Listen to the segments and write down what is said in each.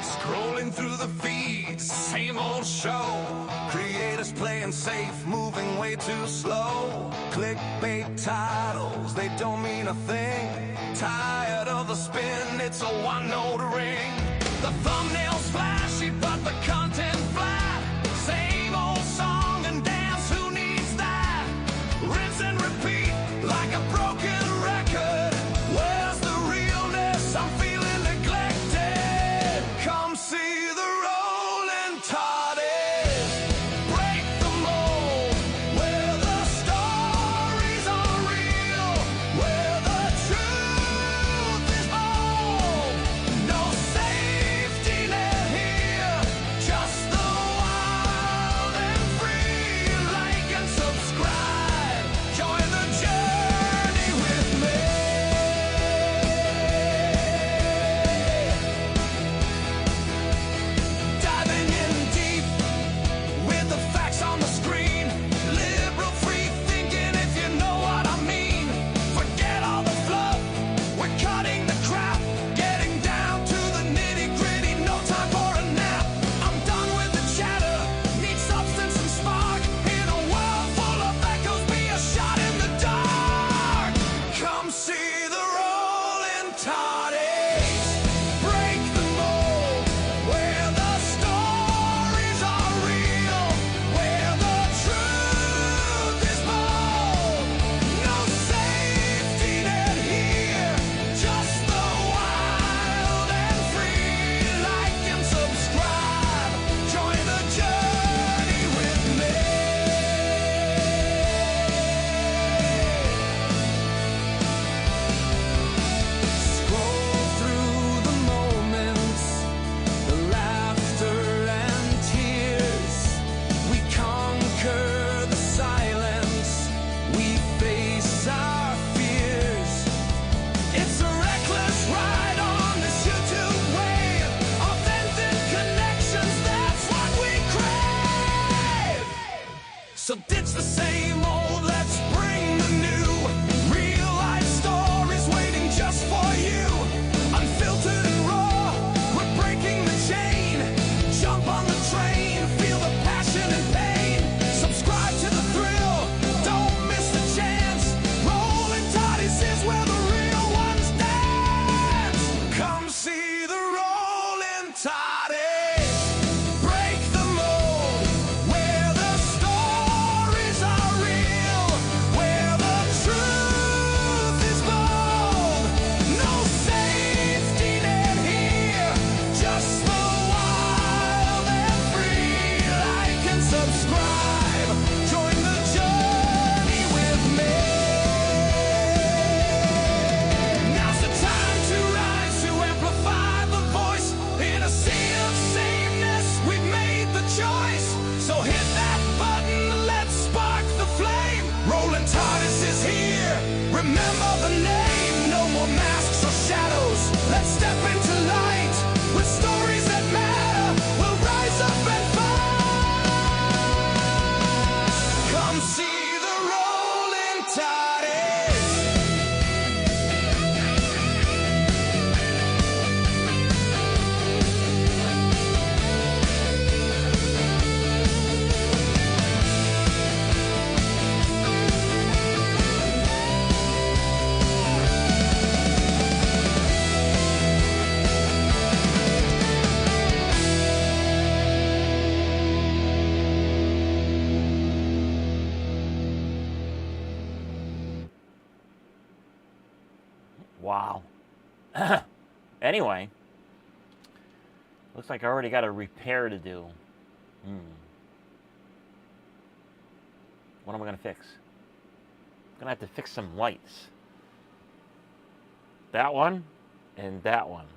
Scrolling through the feeds, same old show. Creators playing safe, moving way too slow. Clickbait titles, they don't mean a thing. Tired of the spin, it's a one-note ring. The thumbnail's flashy, but the content flat. Same old song and dance, who needs that? Rinse and repeat, like a broken record. Where's the realness? I'm feeling neglected. Come see the rolling toddies. Break the mold, where the stories are real, where the truth is bold. No safety net here, just the wild and free. Like and subscribe, join the journey with me. Diving in deep with the facts on the screen. Liberal free thinking, if you know what I mean. Forget all the fluff, we're cutting the crap. Getting down to the nitty gritty, no time for a nap. I'm done with the chatter, need substance and spark. In a world full of echoes, be a shot in the dark. Come see the rolling toddies. Break the mold, where the stories are real, where the truth is bold. No safety net here, just the wild and free. Like and subscribe, join the journey with me. Scroll through the moments, the laughter and tears. We conquer the silence, we face our fears. It's a reckless ride on this YouTube wave. Authentic connections, that's what we crave. So ditch the same old, let's bring the new. Real life stories waiting just for you. Unfiltered and raw, we're breaking the chain. Jump on the train, feel the passion and pain. Subscribe to the thrill, don't miss the chance. Rolling Toddies is where the real ones dance. Come see the rolling Toddies. Break the mold, where the stories are real, where the truth is bold. No safety net here, just the wild and free. Like and subscribe, join the journey with me. Now's the time to rise, to amplify the voice. In a sea of sameness, we've made the choice. So hit that button, let's spark the flame. Rolling Tardis is here, remember the name. No more masks or shadows, let's step into light. With stories that matter, we'll rise up and fight. Come see the rolling Tardis. Wow. Anyway, looks like I already got a repair to do. What am I going to fix? I'm going to have to fix some lights. That one and that one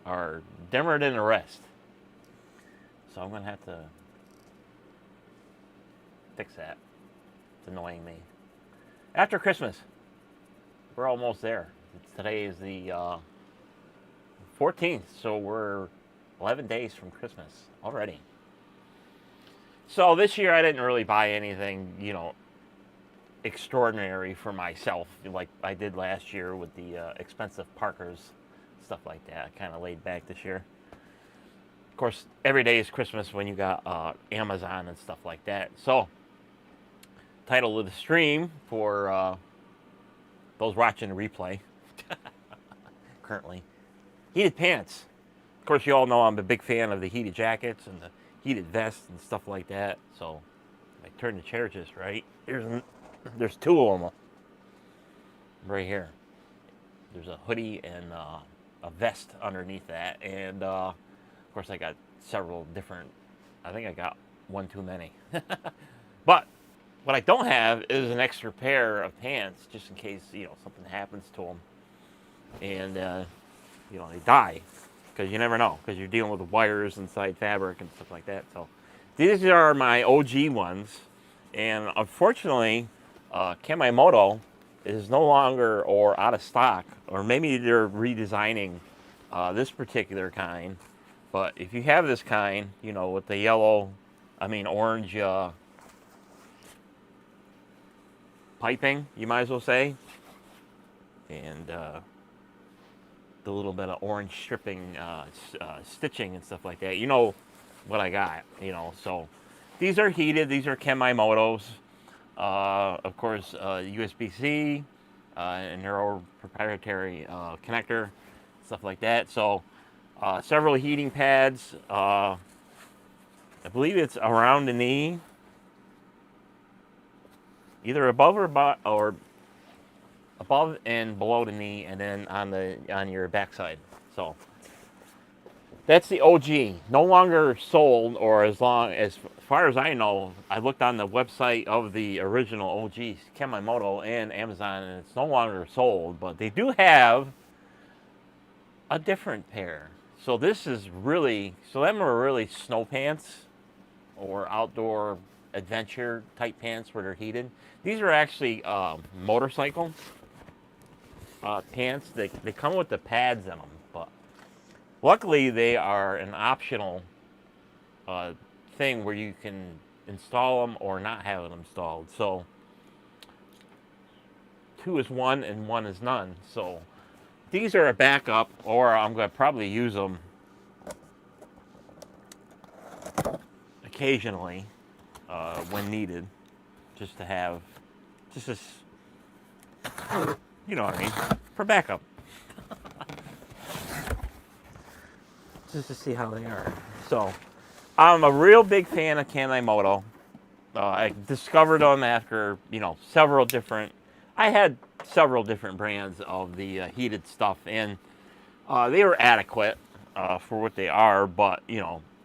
are dimmer than the rest. So I'm going to have to fix that. It's annoying me. After Christmas, we're almost there. Today is the 14th, so we're 11 days from Christmas already. So this year I didn't really buy anything, extraordinary for myself, like I did last year with the expensive Parkers, stuff like that. I kind of laid back this year. Of course, every day is Christmas when you got Amazon and stuff like that. So, title of the stream for those watching the replay currently, heated pants. Of course, you all know I'm a big fan of the heated jackets and the heated vests and stuff like that. So, if I turn the chair just right, there's two of them right here. There's a hoodie and a vest underneath that, and of course I got several different. I think I got one too many. But what I don't have is an extra pair of pants, just in case something happens to them, and they die, because you never know, because you're dealing with wires inside fabric and stuff like that. So these are my OG ones, and unfortunately, KEMIMOTO is no longer or out of stock, or maybe they're redesigning this particular kind. But if you have this kind, with the orange piping, you might as well say, and the little bit of orange stripping, stitching and stuff like that, you know what I got, So these are heated. These are KEMIMOTOs. Of course, USB-C, and their own proprietary connector, stuff like that. So, several heating pads. I believe it's around the knee, either above or above and below the knee, and then on your backside. So that's the OG. No longer sold, or as far as I know, I looked on the website of the original OG KEMIMOTO and Amazon, and it's no longer sold. But they do have a different pair. So this is really, them are really snow pants or outdoor adventure type pants where they're heated. These are actually motorcycle pants. They come with the pads in them, but luckily they are an optional thing where you can install them or not have them installed. So 2 is 1 and 1 is none. So these are a backup, or I'm going to probably use them occasionally when needed, just to have, just as, you know what I mean, for backup. Just to see how they are. So, I'm a real big fan of KEMIMOTO. I discovered them after, several different, I had several different brands of the heated stuff, and they were adequate for what they are, but,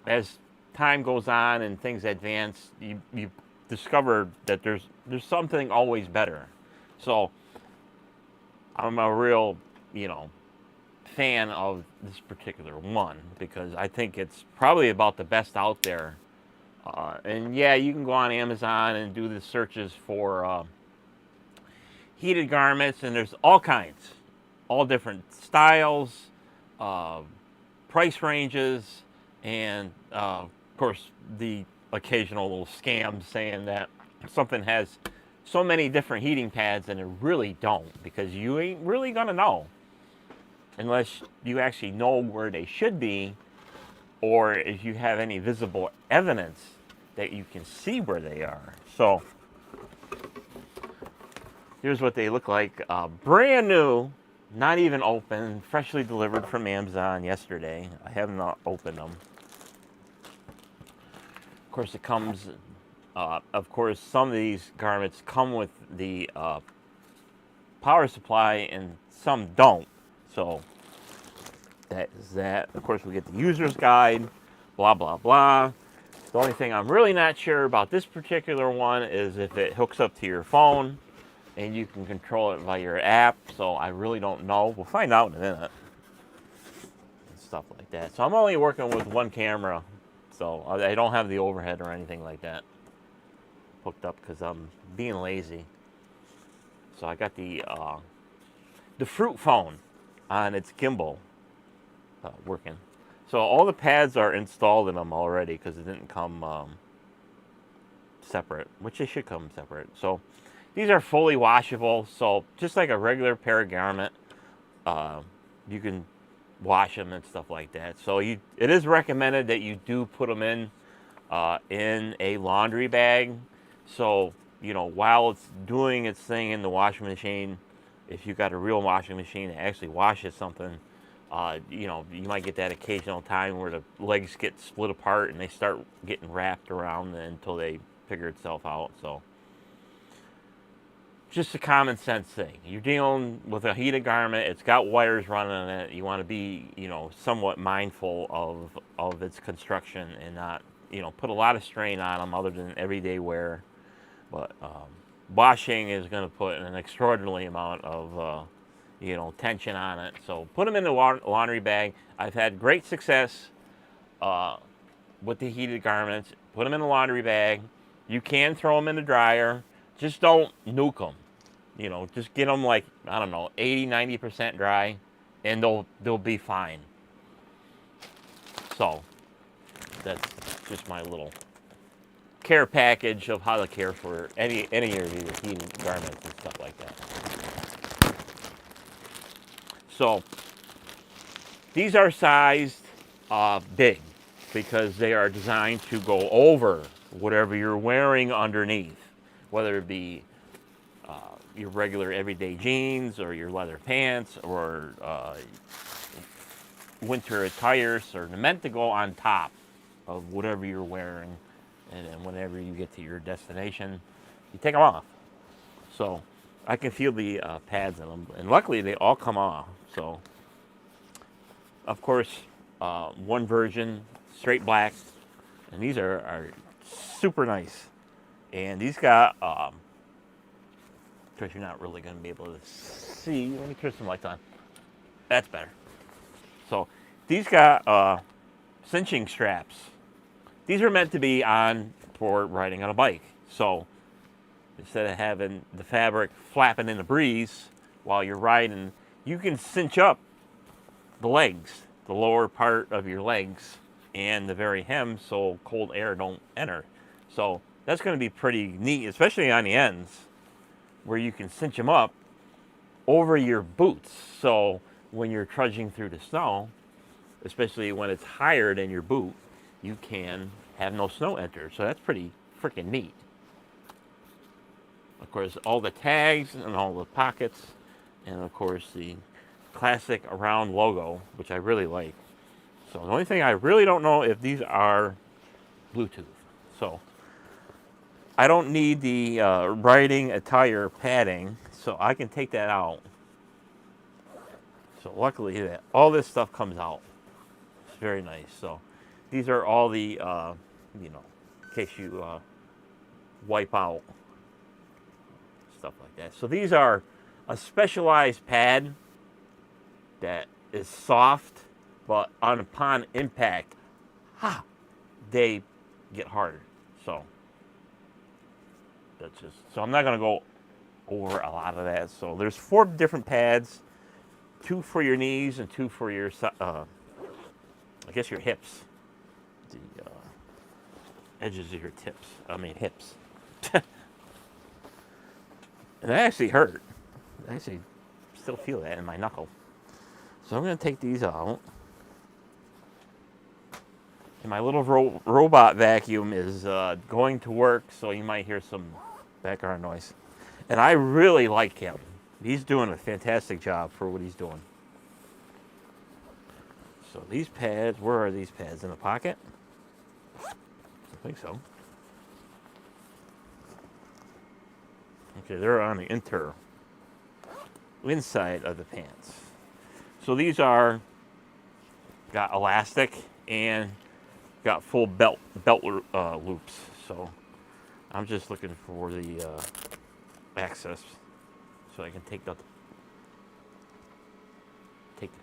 as time goes on and things advance, you discover that there's something always better. So, I'm a real, fan of this particular one, because I think it's probably about the best out there. And yeah, you can go on Amazon and do the searches for heated garments, and there's all kinds, all different styles, price ranges, and of course the occasional little scam saying that something has so many different heating pads, and it really don't, because you ain't really gonna know unless you actually know where they should be, or if you have any visible evidence that you can see where they are. So here's what they look like, brand new, not even open, freshly delivered from Amazon yesterday. I have not opened them. Of course, it comes, of course, some of these garments come with the power supply, and some don't. So that is that. Of course, we get the user's guide, blah, blah, blah. The only thing I'm really not sure about this particular one is if it hooks up to your phone and you can control it by your app. So I really don't know. We'll find out in a minute. And stuff like that. So I'm only working with one camera. So I don't have the overhead or anything like that hooked up, because I'm being lazy. So I got the fruit phone on its gimbal working. So all the pads are installed in them already, because it didn't come separate, which they should come separate. So These are fully washable, so just like a regular pair of garment, you can wash them and stuff like that. So it is recommended that you do put them in a laundry bag. So while it's doing its thing in the washing machine, if you've got a real washing machine that actually washes something, you might get that occasional time where the legs get split apart and they start getting wrapped around until they figure itself out. So just a common sense thing. You're dealing with a heated garment. It's got wires running in it. You want to be, somewhat mindful of its construction and not, put a lot of strain on them other than everyday wear. But washing is going to put an extraordinary amount of, tension on it. So put them in the laundry bag. I've had great success with the heated garments. Put them in the laundry bag. You can throw them in the dryer. Just don't nuke them. Just get them like, I don't know, 80, 90% dry, and they'll be fine. So that's just my little care package of how to care for any of your heating garments and stuff like that. So these are sized big because they are designed to go over whatever you're wearing underneath, whether it be your regular everyday jeans or your leather pants or winter attire. So they're meant to go on top of whatever you're wearing, and then whenever you get to your destination, you take them off. So I can feel the pads in them, and luckily they all come off. So of course, one version straight black, and these are super nice. And these got because you're not really going to be able to see. Let me turn some lights on. That's better. So these got cinching straps. These are meant to be on for riding on a bike. So instead of having the fabric flapping in the breeze while you're riding, you can cinch up the legs, the lower part of your legs, and the very hem so cold air don't enter. So that's going to be pretty neat, especially on the ends, where you can cinch them up over your boots. So when you're trudging through the snow, especially when it's higher than your boot, you can have no snow enter. So that's pretty freaking neat. Of course, all the tags and all the pockets, and of course the classic round logo, which I really like. So the only thing I really don't know if these are Bluetooth. So I don't need the riding attire padding, so I can take that out. So luckily that all this stuff comes out. It's very nice. So these are all the, in case you wipe out, stuff like that. So these are a specialized pad that is soft, but upon impact, they get harder. So that's just, so I'm not going to go over a lot of that. So there's 4 different pads, 2 for your knees and 2 for your, I guess your hips, the edges of your hips. And that actually hurt. I actually still feel that in my knuckle. So I'm going to take these out. And my little robot vacuum is going to work, so you might hear some background noise. And I really like him. He's doing a fantastic job for what he's doing. So these pads, where are these pads? In the pocket? I think so. Okay, they're on the inside of the pants. So these are got elastic and got full belt loops. So I'm just looking for the access so I can take the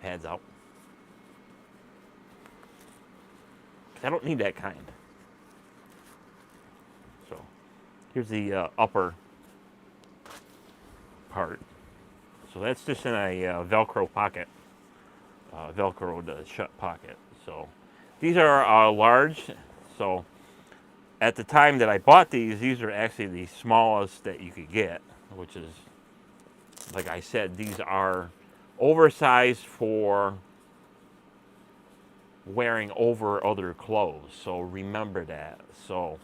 pads out. I don't need that kind. So here's the upper part. So that's just in a Velcro pocket, Velcroed shut pocket. So these are large. So at the time that I bought these are actually the smallest that you could get. which is, like I said, these are oversized for wearing over other clothes. So remember that. So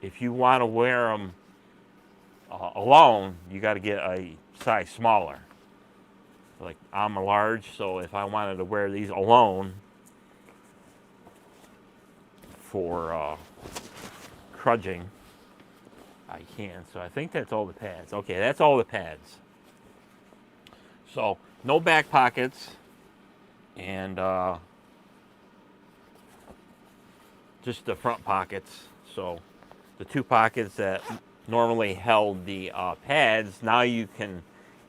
if you want to wear them alone, you got to get a size smaller. Like I'm a large, so if I wanted to wear these alone for crudging, I can. So I think that's all the pads. Okay, that's all the pads. So no back pockets, and just the front pockets. So the two pockets that normally held the pads, now you can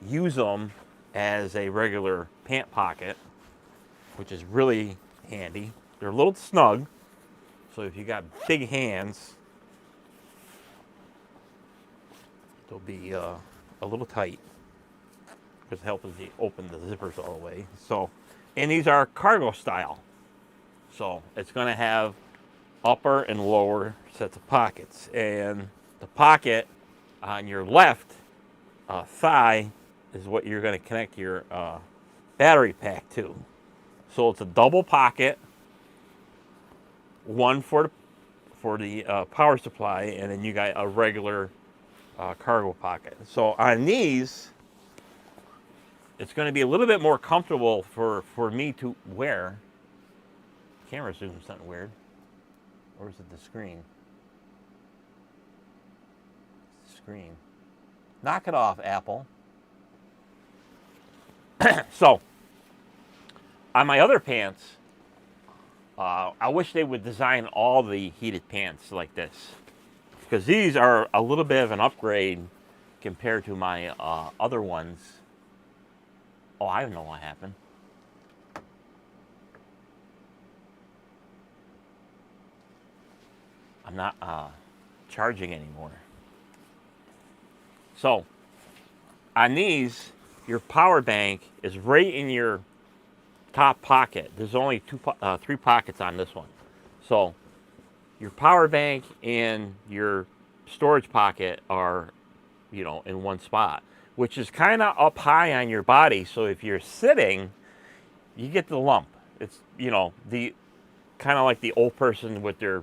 use them as a regular pant pocket, which is really handy. They're a little snug, so if you got big hands, they'll be a little tight, because it helps you open the zippers all the way. So, and these are cargo style, so it's going to have upper and lower sets of pockets, and the pocket on your left thigh is what you're going to connect your battery pack to. So it's a double pocket, one for the power supply, and then you got a regular cargo pocket. So on these, it's going to be a little bit more comfortable for me to wear. Camera's doing something weird. Or is it the screen? Screen. Knock it off, Apple. So, on my other pants, I wish they would design all the heated pants like this, because these are a little bit of an upgrade compared to my other ones. Oh, I don't know what happened. I'm not charging anymore. So, on these, your power bank is right in your top pocket. There's only three pockets on this one. So, your power bank and your storage pocket are, in one spot, which is kind of up high on your body. So if you're sitting, you get the lump. It's, the kind of like the old person with their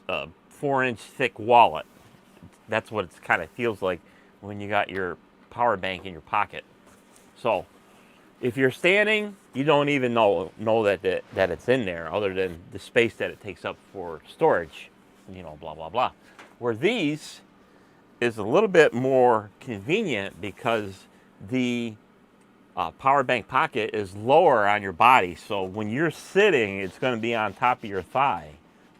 4-inch thick wallet. That's what it kind of feels like when you got your power bank in your pocket. So if you're standing, you don't even know that it's in there, other than the space that it takes up for storage, blah, blah, blah. Where these is a little bit more convenient, because the power bank pocket is lower on your body. So when you're sitting, it's going to be on top of your thigh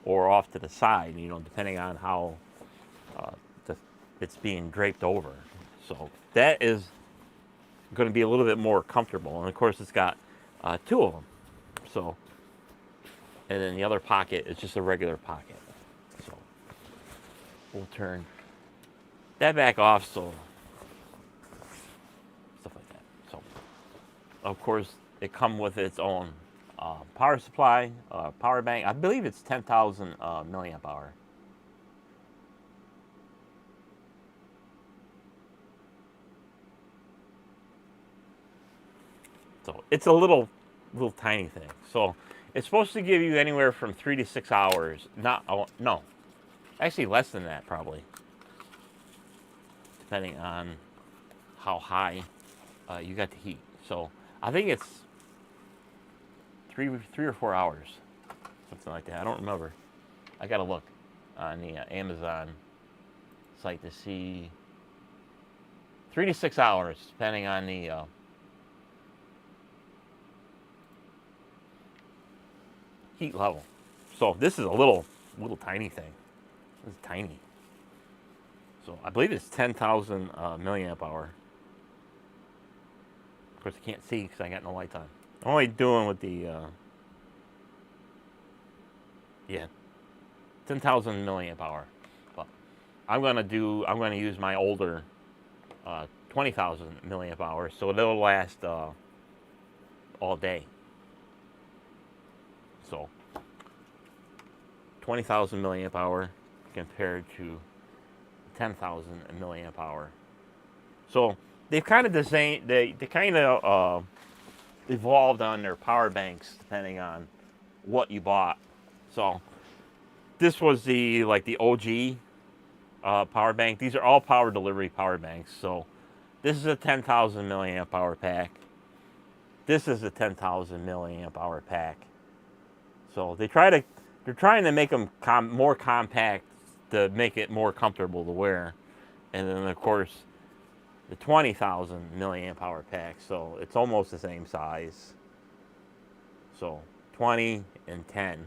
or off to the side, depending on how it's being draped over. So that is going to be a little bit more comfortable. And of course, it's got two of them. So, and then the other pocket is just a regular pocket. So we'll turn that back off, so stuff like that. So, of course, it comes with its own power supply, power bank. I believe it's 10,000 milliamp hour. So it's a little tiny thing. So it's supposed to give you anywhere from 3 to 6 hours. No, actually less than that probably, depending on how high you got the heat. So I think it's three or 4 hours, something like that. I don't remember. I gotta look on the Amazon site to see. 3 to 6 hours, depending on the heat level. So this is a little tiny thing. This is tiny. So I believe it's 10,000 milliamp hour. Of course, I can't see because I got no lights on. I'm only doing with the 10,000 milliamp hour. But I'm gonna use my older 20,000 milliamp hour, so it'll last all day. So 20,000 milliamp hour compared to 10,000 milliamp hour. So they've kind of they kind of evolved on their power banks depending on what you bought. So this was the OG power bank. These are all power delivery power banks. So this is a 10,000 milliamp hour pack. This is a 10,000 milliamp hour pack. So they're trying to make them more compact to make it more comfortable to wear. And then of course the 20,000 milliamp hour pack. So it's almost the same size. So 20 and 10.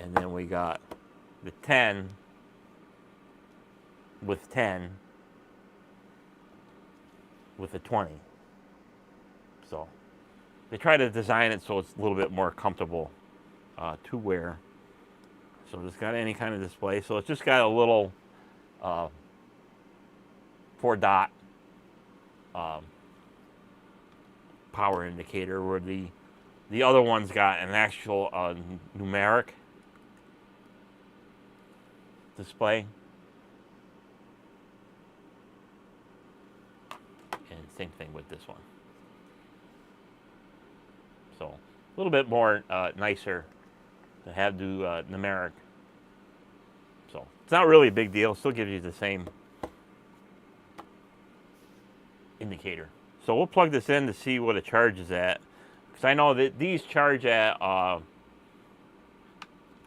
And then we got the 10 with 10 with a 20. So they try to design it so it's a little bit more comfortable to wear. So it's got any kind of display. So it's just got a little 4-dot power indicator, where the other one's got an actual numeric display. And same thing with this one. So a little bit more nicer to have the numeric. So it's not really a big deal. Still gives you the same indicator. So we'll plug this in to see what it charges at. Because I know that these charge at,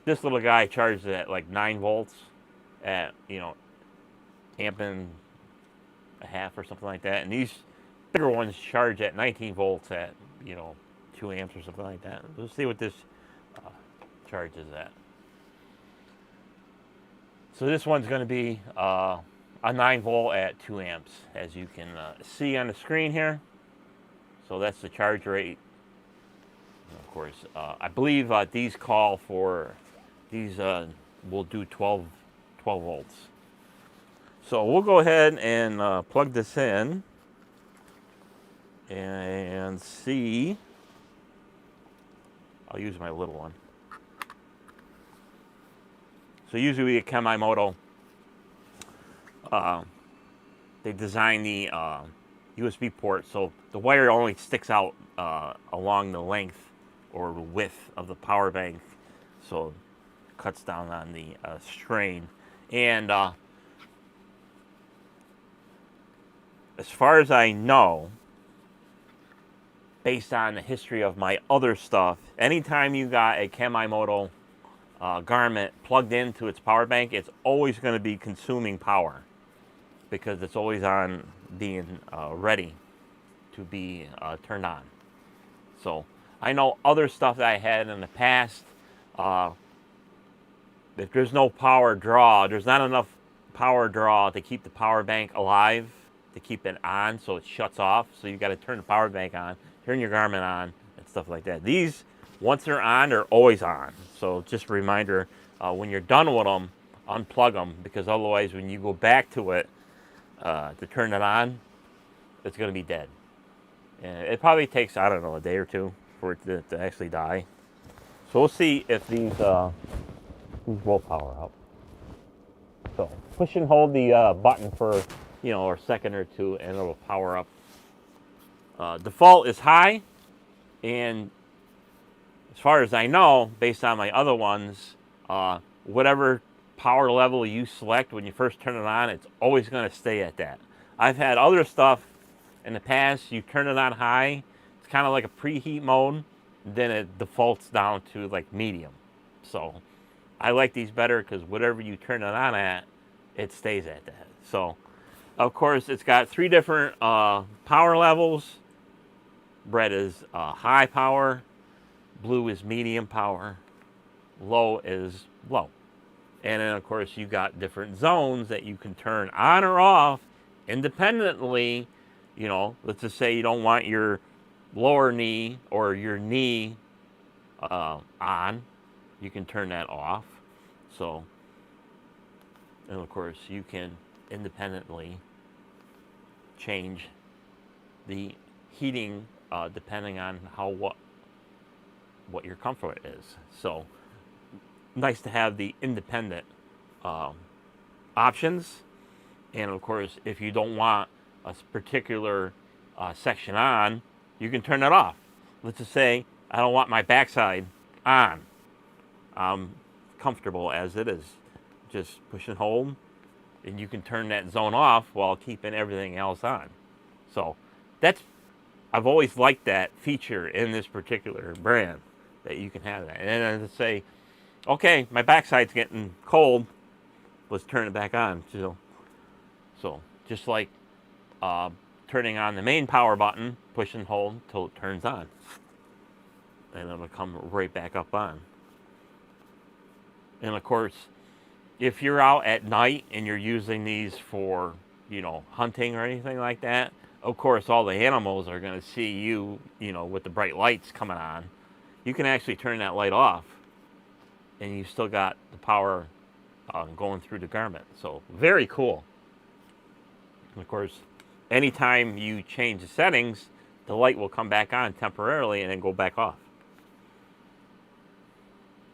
this little guy charges at like 9 volts at, amp and a half or something like that. And these bigger ones charge at 19 volts at, 2 amps or something like that. Let's see what this charges at. So this one's going to be a 9 volt at 2 amps, as you can see on the screen here. So that's the charge rate. And of course, I believe these call for, these will do 12 volts. So we'll go ahead and plug this in and see. I'll use my little one. So usually at KEMIMOTO, they design the USB port so the wire only sticks out along the length or width of the power bank, so it cuts down on the strain. And as far as I know, based on the history of my other stuff, anytime you got a KEMIMOTO garment plugged into its power bank, it's always going to be consuming power because it's always on being ready to be turned on. So I know other stuff that I had in the past, if there's no power draw, there's not enough power draw to keep the power bank alive, to keep it on, so it shuts off. So you got to turn the power bank on, turn your garment on, and stuff like that. These, once they're on, they're always on. So just a reminder, when you're done with them, unplug them, because otherwise when you go back to it to turn it on, it's going to be dead. And it probably takes, I don't know, a day or two for it to actually die. So we'll see if these will power up. So push and hold the button for a second or two, and it'll power up. Default is high, and as far as I know, based on my other ones, whatever power level you select when you first turn it on, it's always going to stay at that. I've had other stuff in the past, you turn it on high, it's kind of like a preheat mode, then it defaults down to like medium. So I like these better because whatever you turn it on at, it stays at that. So of course it's got 3 different power levels. Red is high power, blue is medium power, low is low. And then of course you got different zones that you can turn on or off independently. Let's just say you don't want your lower knee or your knee on, you can turn that off. So, and of course you can independently change the heating depending on what your comfort is. So nice to have the independent options. And of course, if you don't want a particular section on, you can turn it off. Let's just say I don't want my backside on. I'm comfortable as it is. Just push and hold, and you can turn that zone off while keeping everything else on. So that's, I've always liked that feature in this particular brand, that you can have that. And then to say, okay, my backside's getting cold, let's turn it back on. So just like turning on the main power button, push and hold till it turns on, and it'll come right back up on. And of course, if you're out at night and you're using these for, hunting or anything like that, of course, all the animals are going to see you, with the bright lights coming on. You can actually turn that light off, and you still got the power going through the garment. So very cool. And of course, anytime you change the settings, the light will come back on temporarily and then go back off.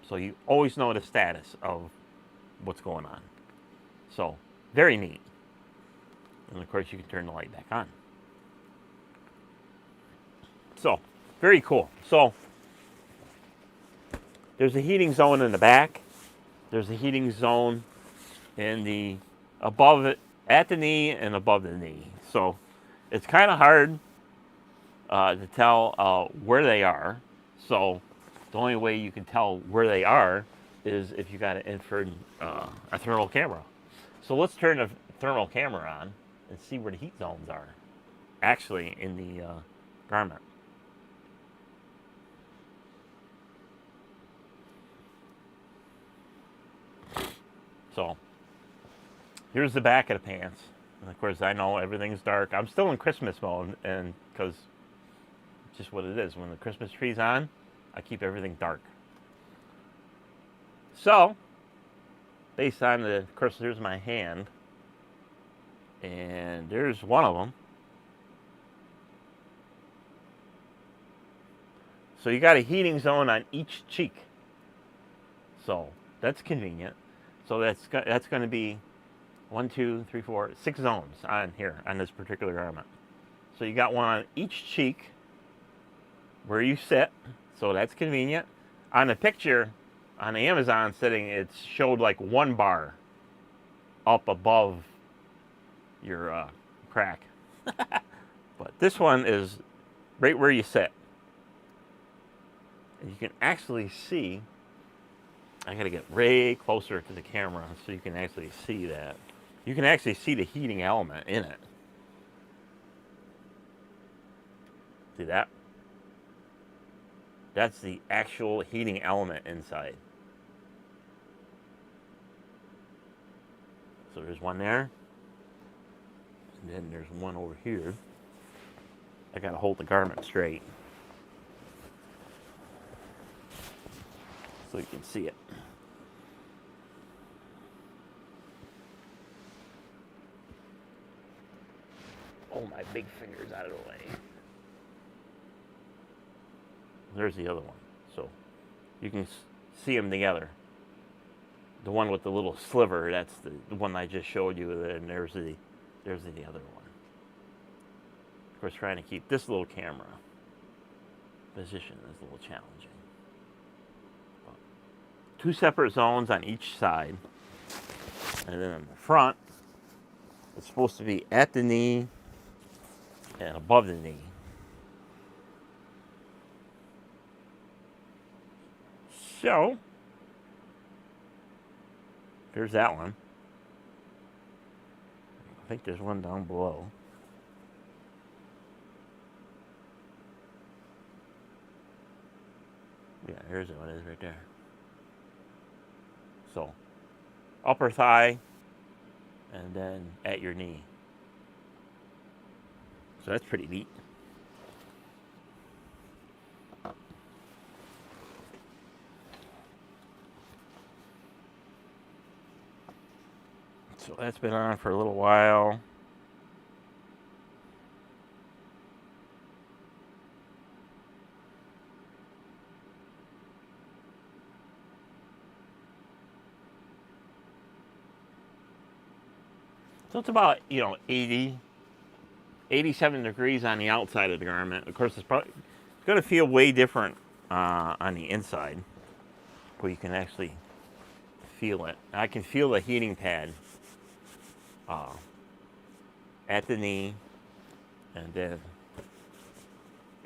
So you always know the status of what's going on. So very neat. And of course, you can turn the light back on. So very cool. So there's a heating zone in the back. There's a heating zone in the above it, at the knee and above the knee. So it's kind of hard to tell where they are. So the only way you can tell where they are is if you got an infrared, a thermal camera. So let's turn the thermal camera on and see where the heat zones are actually in the garment. So here's the back of the pants. And of course, I know everything's dark. I'm still in Christmas mode, and because it's just what it is. When the Christmas tree's on, I keep everything dark. So, based on the, of course, there's my hand, and there's one of them. So you got a heating zone on each cheek. So that's convenient. So that's going to be 1, 2, 3, 4, 6 zones on here on this particular garment. So you got one on each cheek where you sit. So that's convenient. On the picture on the Amazon setting, it showed like 1 bar up above your crack. But this one is right where you sit. And you can actually see, I gotta get way closer to the camera so you can actually see that. You can actually see the heating element in it. See that? That's the actual heating element inside. So there's one there. And then there's one over here. I gotta hold the garment straight so you can see it. Oh, my big finger's out of the way. There's the other one. So you can see them together. The one with the little sliver, that's the one I just showed you, and there's the other one. Of course, trying to keep this little camera position is a little challenging. 2 separate zones on each side. And then in the front, it's supposed to be at the knee and above the knee. So, there's that one. I think there's one down below. Yeah, here's what it is right there. So, upper thigh, and then at your knee. So that's pretty neat. So that's been on for a little while. So it's about, 80, 87 degrees on the outside of the garment. Of course, it's going to feel way different on the inside, where you can actually feel it. I can feel the heating pad at the knee, and then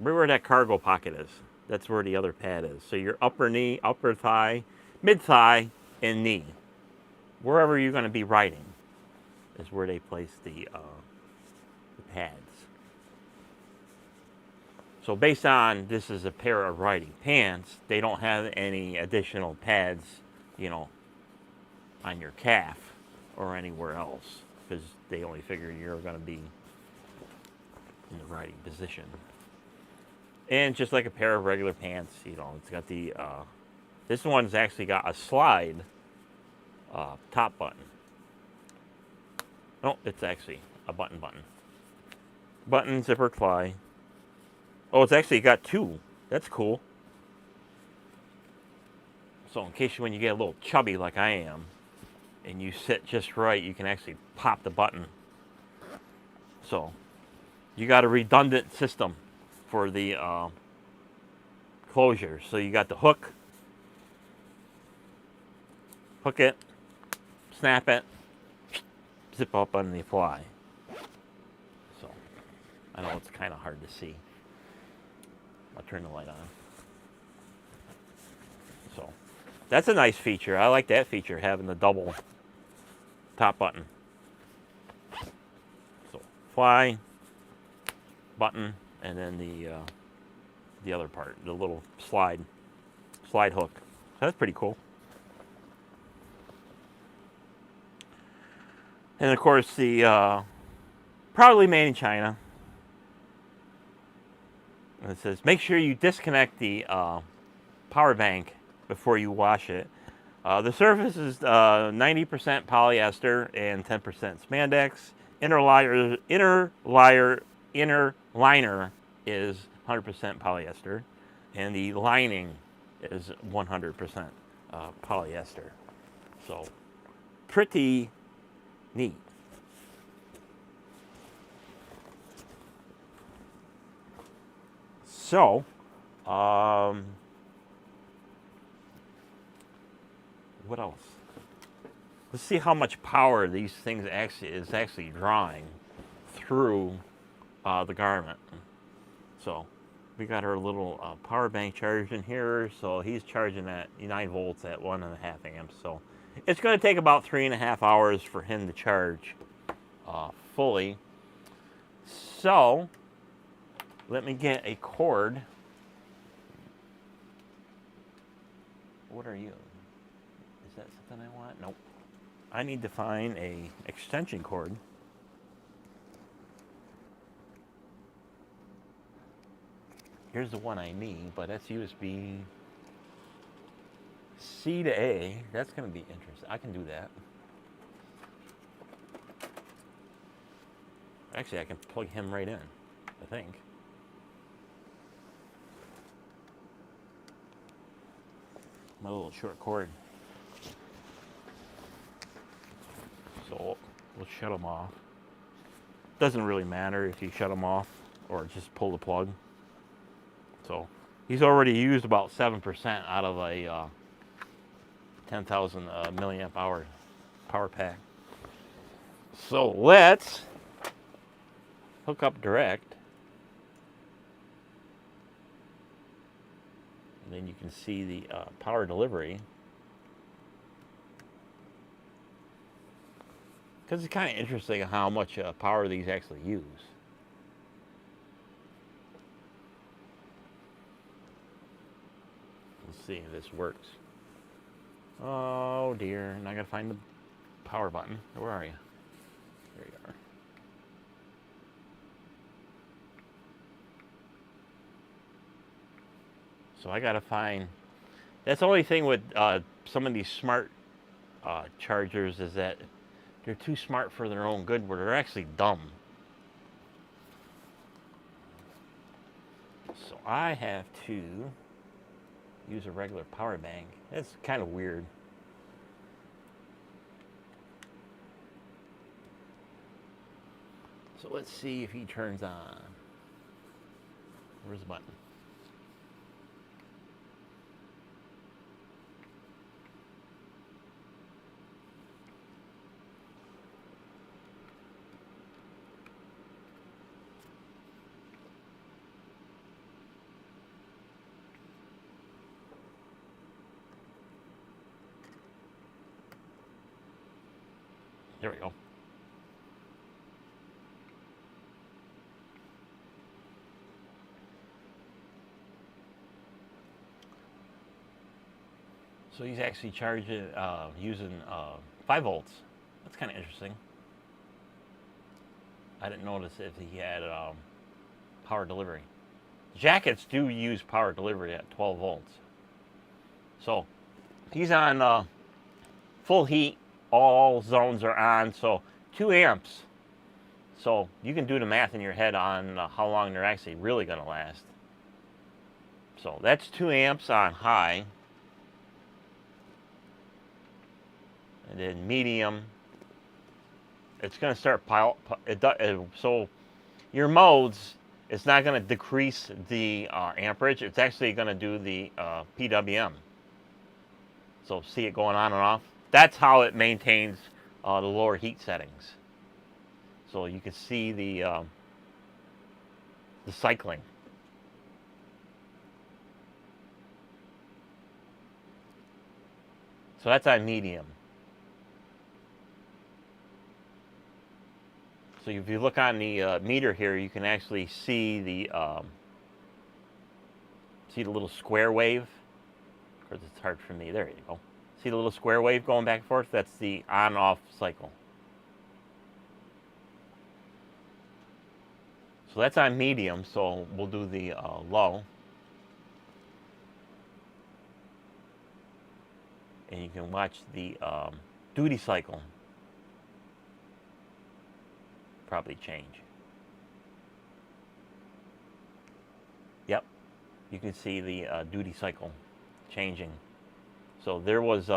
where that cargo pocket is, that's where the other pad is. So your upper knee, upper thigh, mid thigh, and knee, wherever you're going to be riding, is where they place the pads. So based on this is a pair of riding pants, they don't have any additional pads, on your calf or anywhere else, because they only figure you're going to be in the riding position. And just like a pair of regular pants, it's got the, this one's actually got a slide top button. No, it's actually a button. Button, zipper, fly. Oh, it's actually got two. That's cool. So in case when you get a little chubby like I am, and you sit just right, you can actually pop the button. So you got a redundant system for the closure. So you got the hook it, snap it, zip up on the fly. So I know it's kind of hard to see. I'll turn the light on. So that's a nice feature. I like that feature, having the double top button. So fly, button, and then the other part, the little slide hook. That's pretty cool. And of course, the probably made in China. And it says make sure you disconnect the power bank before you wash it. The surface is 90% polyester and 10% spandex. Inner liner is 100% polyester, and the lining is 100% polyester. So pretty neat. So, what else? Let's see how much power these things actually drawing through the garment. So we got our little power bank charged in here. So he's charging at 9 volts at 1.5 amps. So it's going to take about 3.5 hours for him to charge fully. So let me get a cord. What are you? Is that something I want? Nope. I need to find a extension cord. Here's the one I need, but that's USB C to A. That's going to be interesting. I can do that. Actually, I can plug him right in, I think. My little short cord. So we'll shut them off. Doesn't really matter if you shut them off or just pull the plug. So he's already used about 7% out of a 10,000 milliamp hour power pack. So let's hook up direct. And then you can see the power delivery. Because it's kind of interesting how much power these actually use. Let's see if this works. Oh dear, and I gotta find the power button. Where are you? There you are. So I gotta find. That's the only thing with some of these smart chargers is that they're too smart for their own good, where they're actually dumb. So I have to use a regular power bank. It's kind of weird. So let's see if he turns on. Where's the button? There we go. So he's actually charging using 5 volts. That's kind of interesting. I didn't notice if he had power delivery. Jackets do use power delivery at 12 volts. So he's on full heat. All zones are on. So 2 amps. So you can do the math in your head on how long they're actually really going to last. So that's 2 amps on high. And then medium, it's going to start so your modes, it's not going to decrease the amperage. It's actually going to do the PWM. So see it going on and off. That's how it maintains the lower heat settings. So you can see the cycling. So that's on medium. So if you look on the meter here, you can actually see the little square wave. Of course, it's hard for me. There you go. See the little square wave going back and forth? That's the on-off cycle. So that's on medium. So we'll do the low, and you can watch the duty cycle probably change. Yep, you can see the duty cycle changing. So there was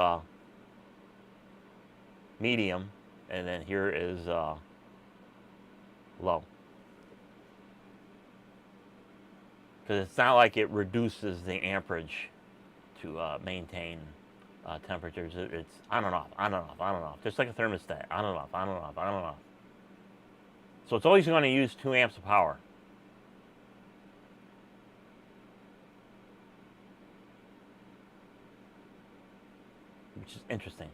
medium, and then here is low. Because it's not like it reduces the amperage to maintain temperatures. It's on and off, on and off, on and off, just like a thermostat, on and off, on and off, on and off. So it's always going to use 2 amps of power. Which is interesting.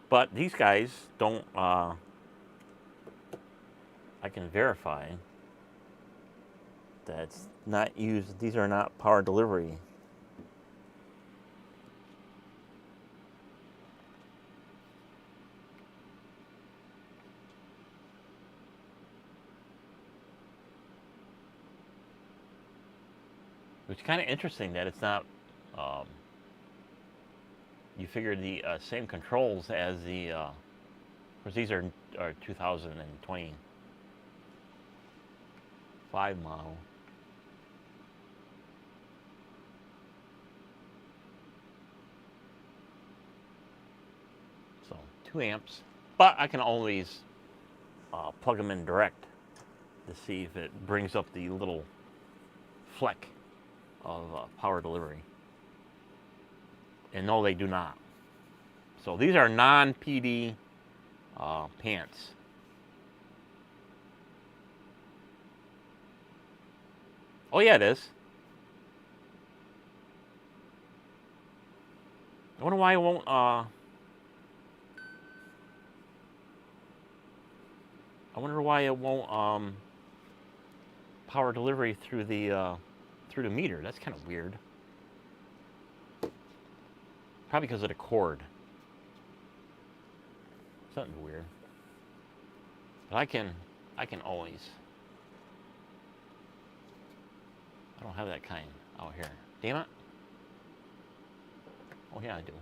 But these guys don't, I can verify that it's not used, these are not power delivery. Which is kind of interesting that it's not, you figure the same controls as the, of course these are 2025 model. So 2 amps, but I can always plug them in direct to see if it brings up the little fleck of power delivery. And no, they do not. So these are non-PD pants. Oh yeah, it is. I wonder why it won't I wonder why it won't power delivery through the meter. That's kind of weird. Probably because of the cord. Something weird. But I can always. I don't have that kind out here. Damn it. Oh yeah, I do.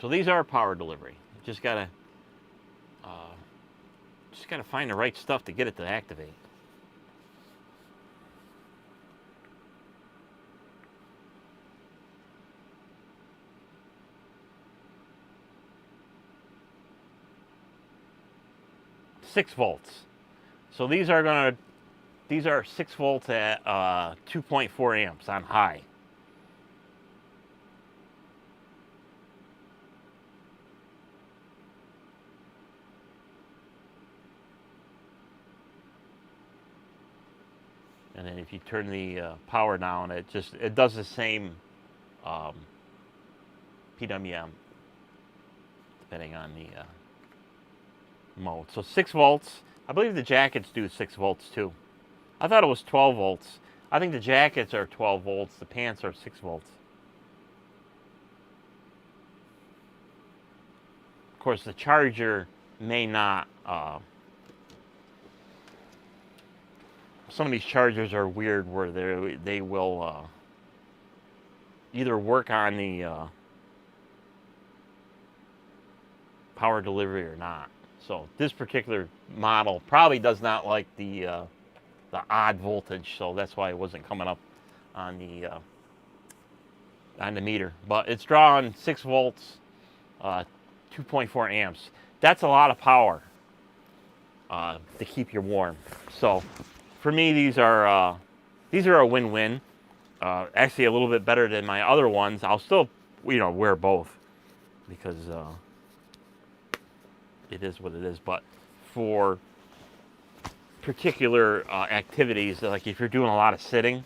So these are power delivery. Just gotta find the right stuff to get it to activate. 6 volts. So these are 6 volts at 2.4 amps on high. And then if you turn the power down, it does the same PWM, depending on the mode. So 6 volts. I believe the jackets do 6 volts too. I thought it was 12 volts. I think the jackets are 12 volts. The pants are 6 volts. Of course, the charger may not. Some of these chargers are weird where they will either work on the power delivery or not. So this particular model probably does not like the odd voltage, so that's why it wasn't coming up on the meter. But it's drawing 6 volts, 2.4 amps. That's a lot of power to keep you warm. So for me, these are a win-win. Actually, a little bit better than my other ones. I'll still, wear both because it is what it is. But for particular activities, like if you're doing a lot of sitting,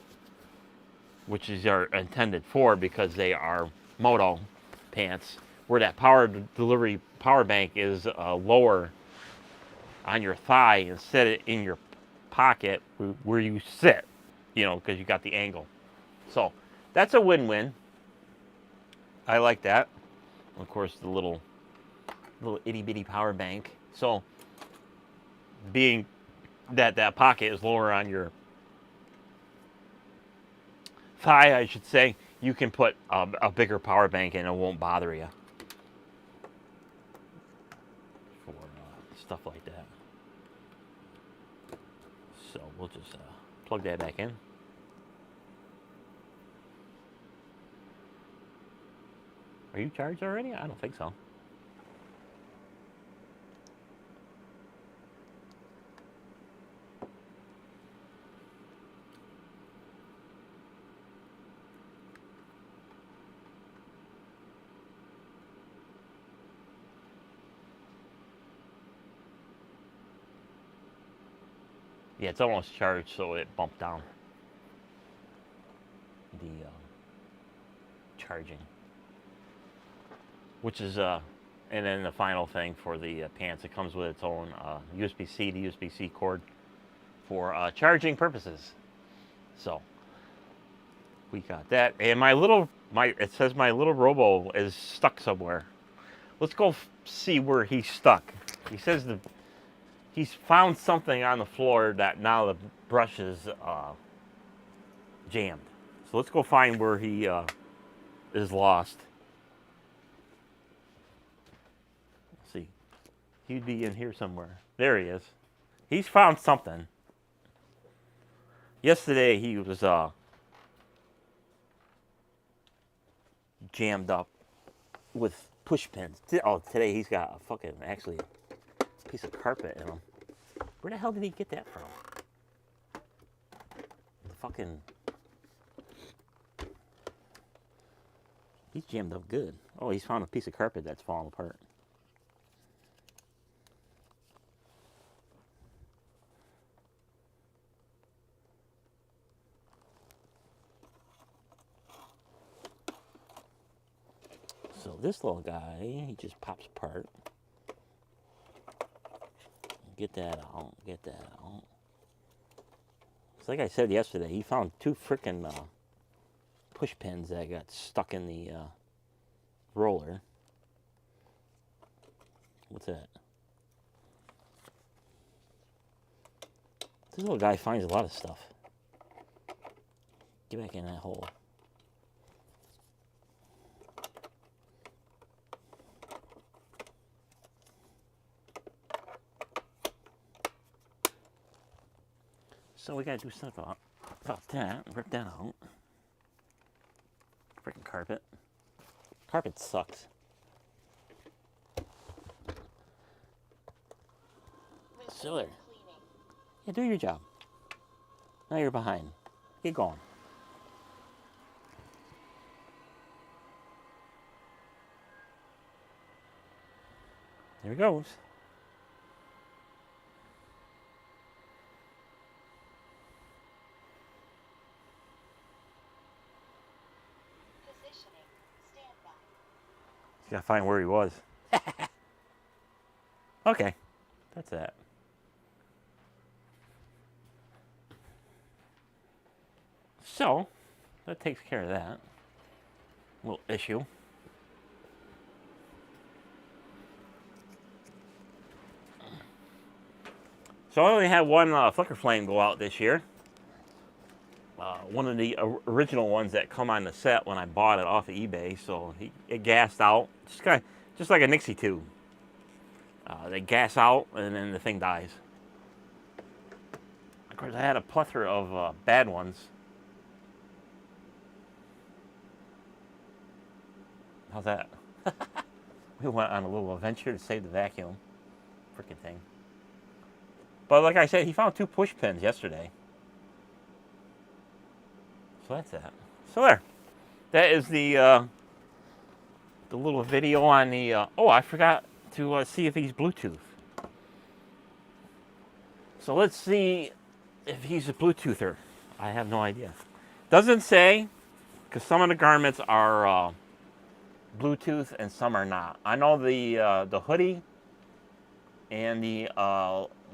which is are intended for because they are Moto pants, where that power delivery power bank is lower on your thigh and set it in your pocket where you sit, because you got the angle. So that's a win-win. I like that. Of course, the little itty-bitty power bank. So being that pocket is lower on your thigh, I should say, you can put a bigger power bank in and it won't bother you for stuff like that. So we'll just plug that back in. Are you charged already? I don't think so. Yeah, it's almost charged, so it bumped down the charging. Which is, and then the final thing for the pants, it comes with its own USB-C to USB-C cord for charging purposes. So we got that, and it says my little Robo is stuck somewhere. Let's go see where he's stuck. He says he's found something on the floor that now the brush is jammed. So let's go find where he is lost. Let's see. He'd be in here somewhere. There he is. He's found something. Yesterday he was jammed up with push pins. Oh, today he's got a fucking, actually, a piece of carpet in him. Where the hell did he get that from? The fucking... He's jammed up good. Oh, he's found a piece of carpet that's falling apart. So this little guy, he just pops apart. Get that out, get that out. It's like I said yesterday, he found 2 frickin' push pins that got stuck in the roller. What's that? This little guy finds a lot of stuff. Get back in that hole. So we gotta do something about that. Rip that out. Freaking carpet. Carpet sucks. Still there. Yeah, do your job. Now you're behind. Get going. There he goes. Positioning. Stand by. He's got to find where he was. Okay, that's that. So, that takes care of that little issue. So I only had one flicker flame go out this year. One of the original ones that come on the set when I bought it off of eBay. So it gassed out, just like a Nixie tube. They gas out and then the thing dies. Of course, I had a plethora of bad ones. How's that? We went on a little adventure to save the vacuum. Freaking thing. But like I said, he found 2 push pins yesterday. So that's that. So there. That is the little video on the... oh, I forgot to see if he's Bluetooth. So let's see if he's a Bluetoother. I have no idea. Doesn't say, because some of the garments are Bluetooth and some are not. I know the hoodie and the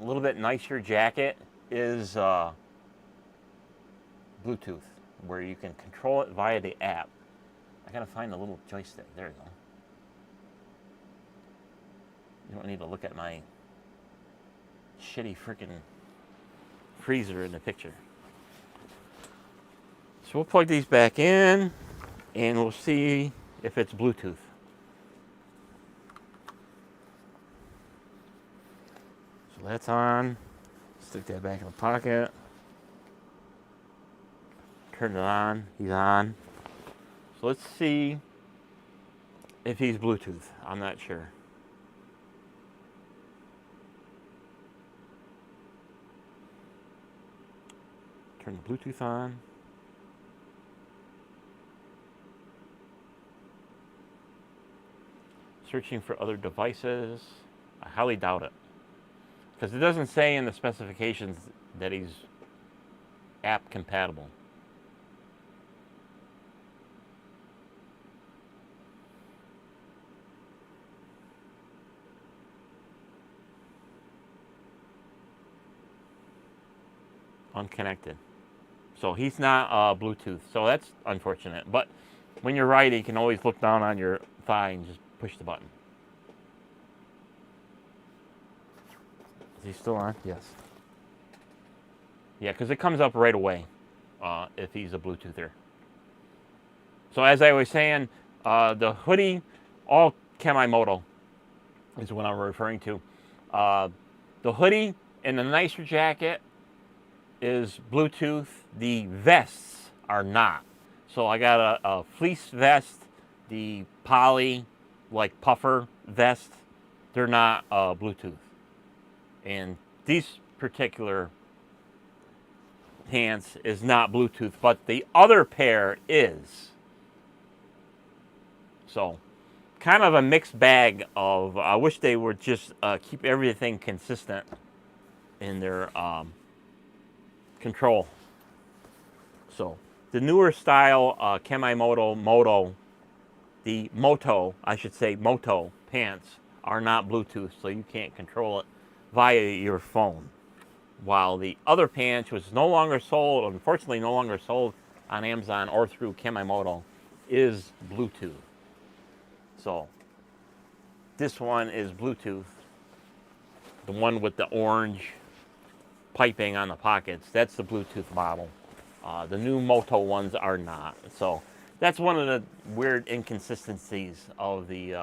little bit nicer jacket is Bluetooth, where you can control it via the app. I gotta find the little joystick. There you go. You don't need to look at my shitty freaking freezer in the picture. So we'll plug these back in and we'll see if it's Bluetooth. So that's on. Stick that back in the pocket. Turn it on. He's on. So let's see if he's Bluetooth. I'm not sure. Turn the Bluetooth on. Searching for other devices. I highly doubt it. Because it doesn't say in the specifications that he's app compatible. Unconnected. So he's not Bluetooth. So that's unfortunate. But when you're riding, you can always look down on your thigh and just push the button. Is he still on? Yes. Yeah, because it comes up right away if he's a Bluetoother. So as I was saying, the hoodie, all KEMIMOTO is what I'm referring to. The hoodie and the nicer jacket is Bluetooth. The vests are not. So I got a fleece vest, the poly, like puffer vest. They're not Bluetooth. And these particular pants is not Bluetooth, but the other pair is. So kind of a mixed bag of, I wish they would just keep everything consistent in their control. So the newer style KEMIMOTO Moto, the Moto, I should say Moto pants are not Bluetooth, so you can't control it via your phone. While the other pants, which is no longer sold, unfortunately no longer sold on Amazon or through KEMIMOTO, is Bluetooth. So this one is Bluetooth. The one with the orange piping on the pockets, that's the Bluetooth model. The new Moto ones are not. So that's one of the weird inconsistencies of the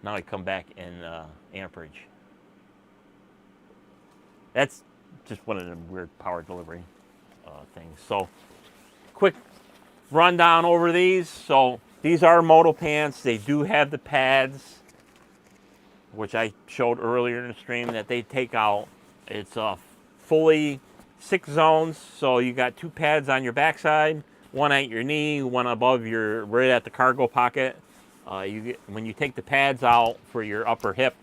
now I come back in amperage. That's just one of the weird power delivery things. So quick rundown over these. So these are Moto pants. They do have the pads. which I showed earlier in the stream, that they take out. It's fully 6 zones, so you got 2 pads on your backside, one at your knee, one above your, right at the cargo pocket. When you take the pads out for your upper hip,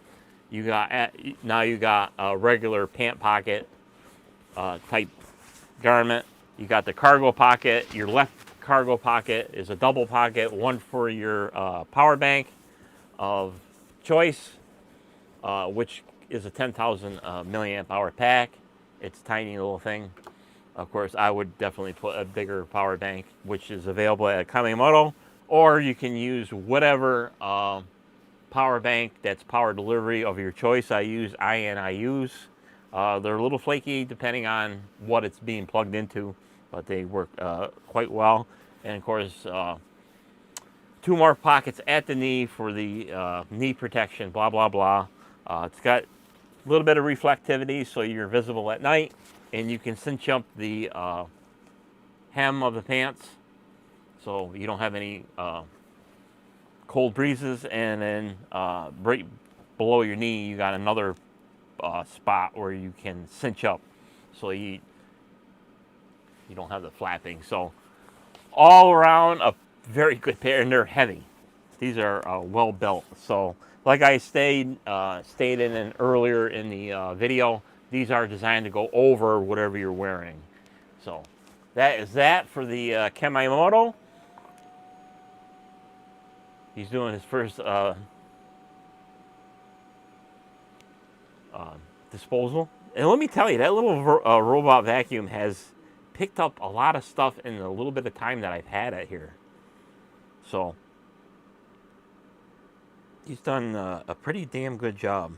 now you got a regular pant pocket type garment. You got the cargo pocket. Your left cargo pocket is a double pocket, one for your power bank of choice, which is a 10,000 milliamp hour pack. It's a tiny little thing. Of course, I would definitely put a bigger power bank, which is available at KEMIMOTO, or you can use whatever power bank that's power delivery of your choice. I use INIUs. They're a little flaky depending on what it's being plugged into, but they work quite well. And of course, 2 more pockets at the knee for the knee protection, blah, blah, blah. It's got a little bit of reflectivity so you're visible at night, and you can cinch up the hem of the pants so you don't have any cold breezes. And then right below your knee, you got another spot where you can cinch up so you don't have the flapping. So all around a very good pair, and they're heavy. These are well built. So like I stated in earlier in the video, these are designed to go over whatever you're wearing. So that is that for the KEMIMOTO. He's doing his first disposal. And let me tell you, that little robot vacuum has picked up a lot of stuff in a little bit of time that I've had it here. So he's done a pretty damn good job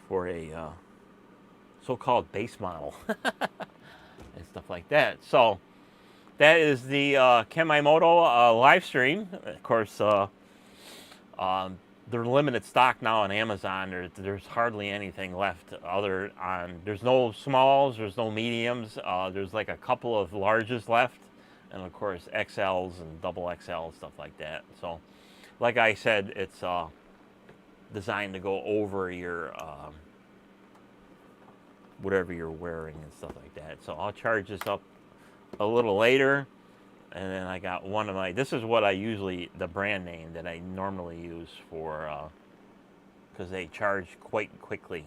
for a so-called base model and stuff like that. So that is the KEMIMOTO live stream. Of course, they're limited stock now on Amazon. There's hardly anything left there's no smalls, there's no mediums. There's like a couple of larges left, and of course XLs and double XL, stuff like that. So like I said, it's designed to go over your whatever you're wearing and stuff like that. So I'll charge this up a little later. And then I got one of my, this is what I usually, the brand name that I normally use for, because they charge quite quickly.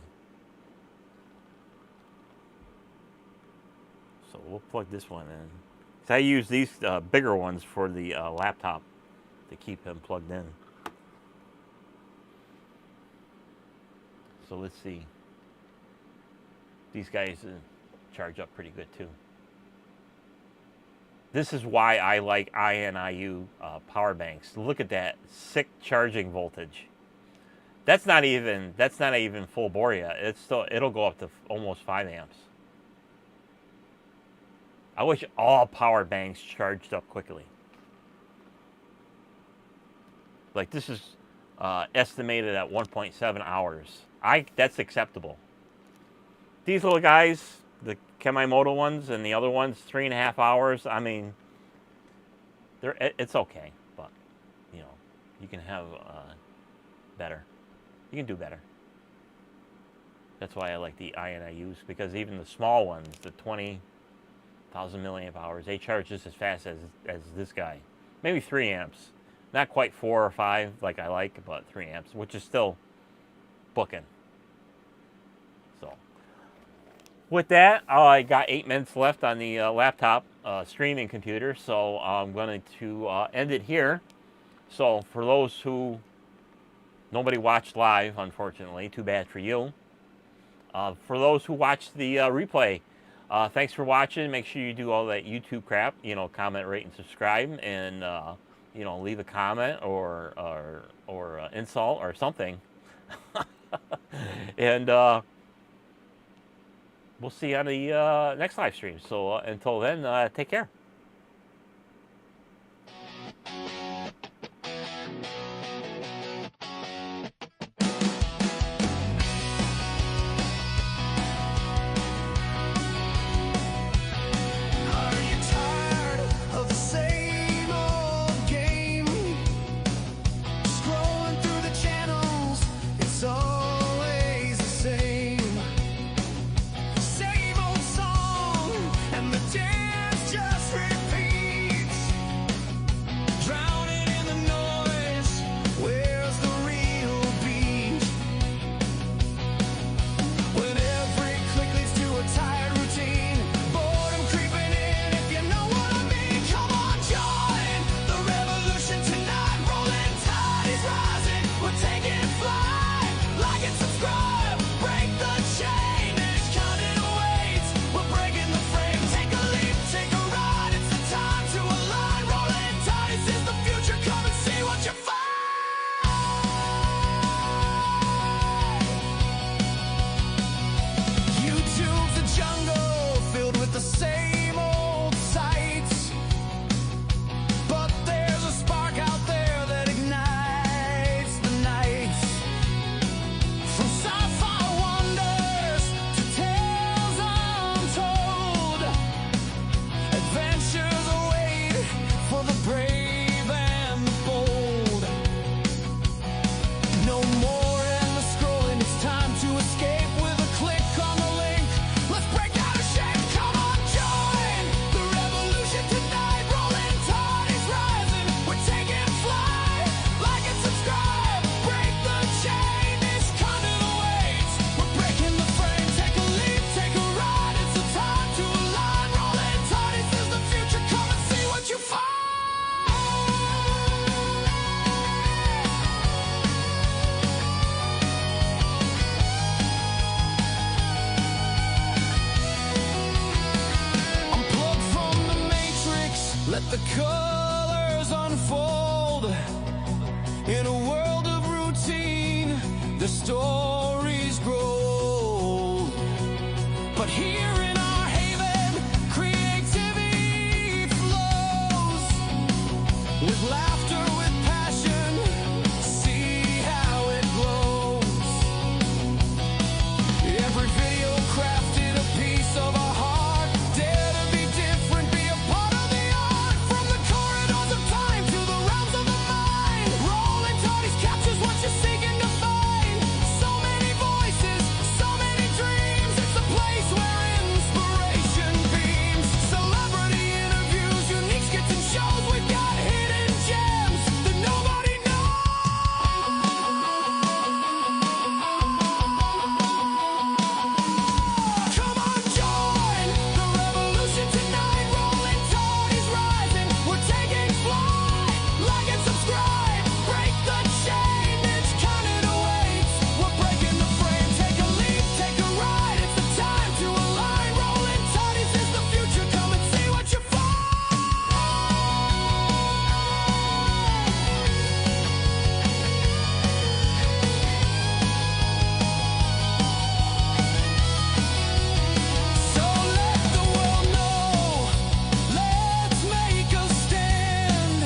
So we'll plug this one in. So I use these bigger ones for the laptop to keep them plugged in. So let's see. These guys charge up pretty good too. This is why I like INIU power banks. Look at that sick charging voltage. That's not even full bore yet. It'll go up to almost 5 amps. I wish all power banks charged up quickly. Like this is estimated at 1.7 hours. That's acceptable. These little guys, the KEMIMOTO ones and the other ones, 3.5 hours. I mean, it's okay, but you know, you can have better. You can do better. That's why I like the INIUs, because even the small ones, the 20,000 milliamp hours, they charge just as fast as this guy. Maybe 3 amps. Not quite 4 or 5 like I like, but 3 amps, which is still booking. So with that, I got 8 minutes left on the laptop streaming computer, so I'm going to end it here. So for those who, nobody watched live, unfortunately, too bad for you. For those who watched the replay, thanks for watching. Make sure you do all that YouTube crap, you know, comment, rate, and subscribe, and you know, leave a comment or insult or something. And we'll see you on the next live stream. So until then, take care. Scrolling through the channel the colors unfold in a world of routine. The stories grow old, but here in our haven, creativity flows with laughter, with passion. See how it glows. Every video crafted a piece of our heart. Dare to be different, be a part of the art. From the corridors of time to the realms of the mind, rolling tardies captures what you're seeking to find. So many voices, so many dreams. It's a place where inspiration beams. Celebrity interviews, unique skits and shows. We've got hidden gems that nobody knows. Come on, join the revolution tonight. Rolling tardies rising, we're taking flight. Like and subscribe, break the chain. It's counted awaits. We're breaking the frame. Take a leap, take a ride. It's the time to align. Rolling tardies is the future. Come and see what you find. So let the world know, let's make a stand.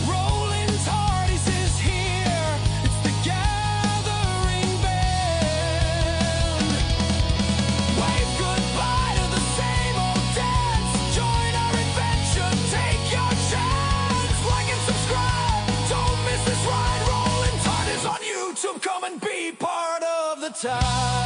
Rolling tardies is here, it's the gathering band. Wave goodbye to the same old dance. Join our adventure, take your chance. Like and subscribe, don't miss this ride. Rolling tardies on YouTube, come and be part of the tide.